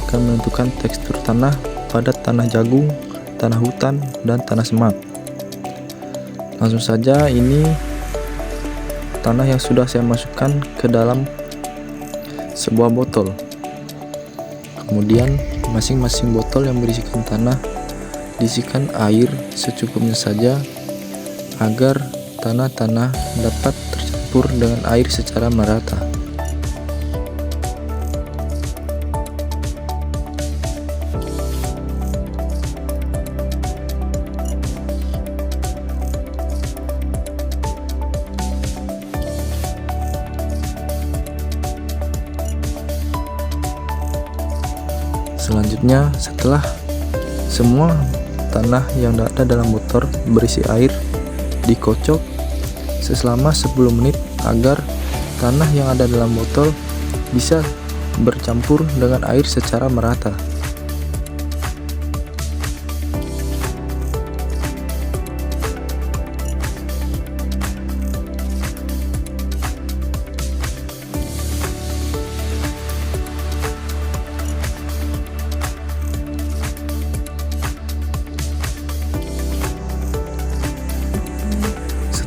saya akan menentukan tekstur tanah pada tanah jagung, tanah hutan, dan tanah semak. Langsung saja, ini tanah yang sudah saya masukkan ke dalam sebuah botol. Kemudian masing-masing botol yang berisikan tanah diisikan air secukupnya saja agar tanah-tanah dapat tercampur dengan air secara merata. Selanjutnya, setelah semua tanah yang ada dalam botol berisi air dikocok selama 10 menit agar tanah yang ada dalam botol bisa bercampur dengan air secara merata.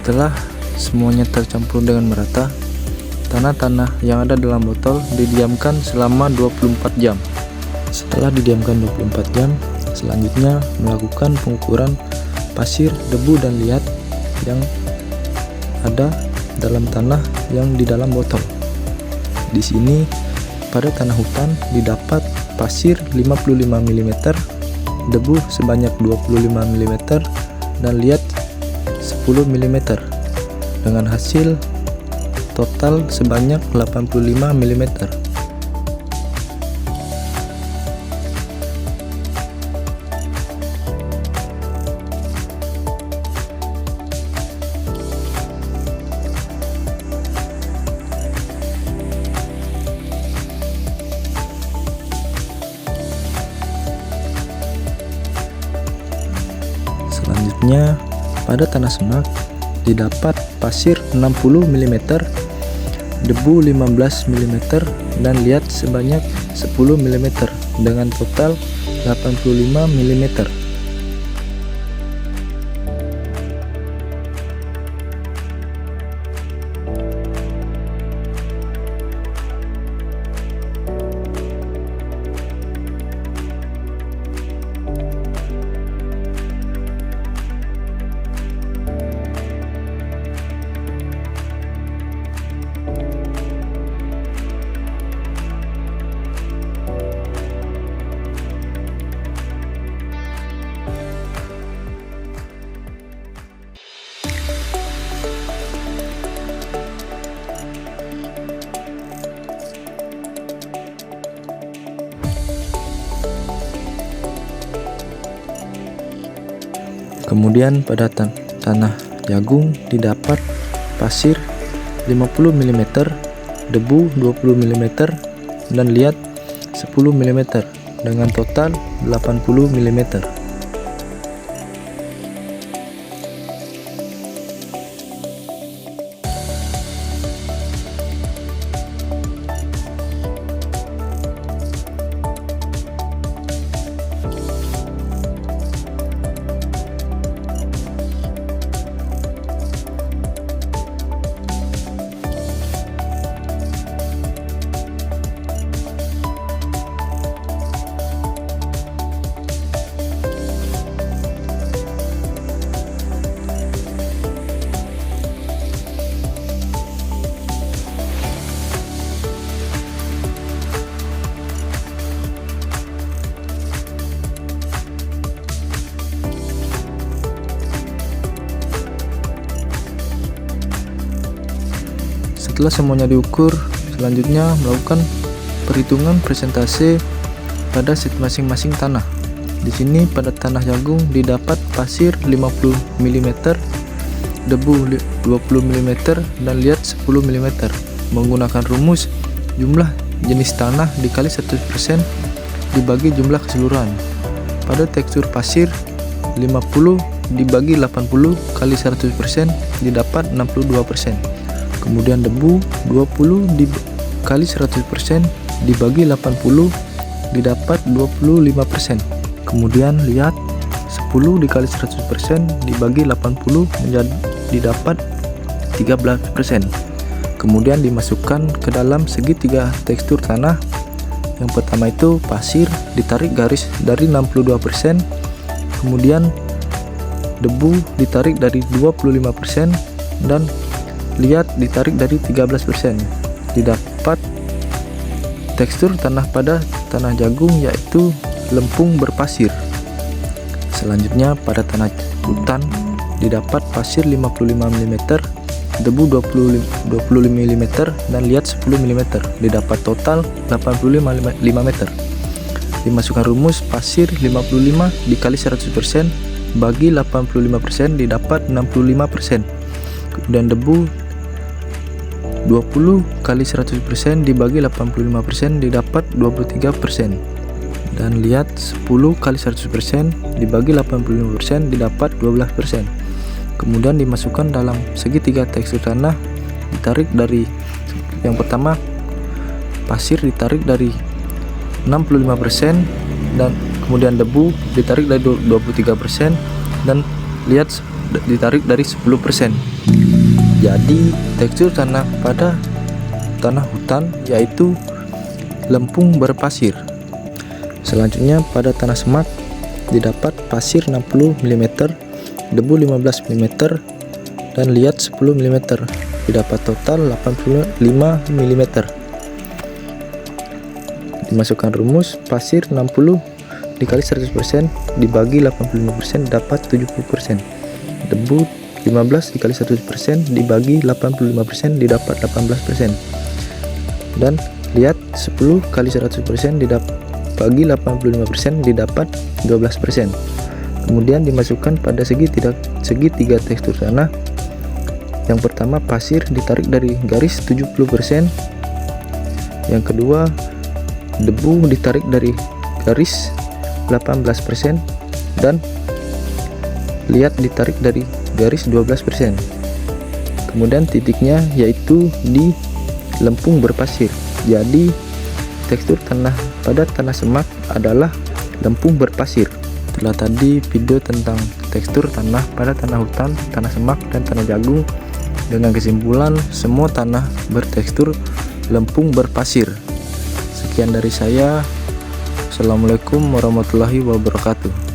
Setelah semuanya tercampur dengan merata, tanah-tanah yang ada dalam botol didiamkan selama 24 jam. Setelah didiamkan 24 jam, selanjutnya melakukan pengukuran pasir, debu, dan liat yang ada dalam tanah yang di dalam botol. Di sini pada tanah hutan didapat pasir 55 mm, debu sebanyak 25 mm, dan liat 10 mm dengan hasil total sebanyak 85 mm. Selanjutnya, pada tanah semak didapat pasir 60 mm, debu 15 mm, dan liat sebanyak 10 mm dengan total 85 mm. Kemudian pada tanah jagung didapat pasir 50 mm, debu 20 mm, dan liat 10 mm dengan total 80 mm. Setelah semuanya diukur, selanjutnya melakukan perhitungan persentase pada masing-masing tanah. Di sini pada tanah jagung didapat pasir 50 mm, debu 20 mm, dan liat 10 mm. Menggunakan rumus jumlah jenis tanah dikali 100% dibagi jumlah keseluruhan. Pada tekstur pasir 50 dibagi 80 kali 100% didapat 62%. Kemudian debu 20 dikali 100% dibagi 80 didapat 25%. Kemudian lihat 10 dikali 100% dibagi 80 menjadi didapat 13%. Kemudian dimasukkan ke dalam segitiga tekstur tanah. Yang pertama itu pasir, ditarik garis dari 62%, kemudian debu ditarik dari 25%, dan lihat ditarik dari 13%. Didapat tekstur tanah pada tanah jagung, yaitu lempung berpasir. Selanjutnya pada tanah hutan didapat pasir 55 mm, debu 20 mm, dan lihat 10 mm. Didapat total 85 meter. Dimasukkan rumus pasir 55 dikali 100% bagi 85% didapat 65%. Kemudian debu 20 kali 100% dibagi 85% didapat 23%. Dan lihat 10 kali 100% dibagi 85% didapat 12%. Kemudian dimasukkan dalam segitiga tekstur tanah, ditarik dari yang pertama pasir ditarik dari 65%, dan kemudian debu ditarik dari 23%, dan lihat ditarik dari 10%. Jadi tekstur tanah pada tanah hutan yaitu lempung berpasir. Selanjutnya pada tanah semak didapat pasir 60 mm, debu 15 mm, dan lihat 10 mm. Didapat total 85 mm. Dimasukkan rumus pasir 60 dikali 100% dibagi 85% dapat 70%. Debu 15 dikali 100% dibagi 85% didapat 18%. Dan lihat 10 kali 100% dibagi 85% didapat 12%. Kemudian dimasukkan pada segitiga tekstur tanah. Yang pertama pasir ditarik dari garis 70%, yang kedua debu ditarik dari garis 18%, dan lihat ditarik dari garis 12%. Kemudian titiknya yaitu di lempung berpasir. Jadi tekstur tanah pada tanah semak adalah lempung berpasir. Setelah tadi video tentang tekstur tanah pada tanah hutan, tanah semak, dan tanah jagung, dengan kesimpulan semua tanah bertekstur lempung berpasir. Sekian dari saya. Assalamualaikum warahmatullahi wabarakatuh.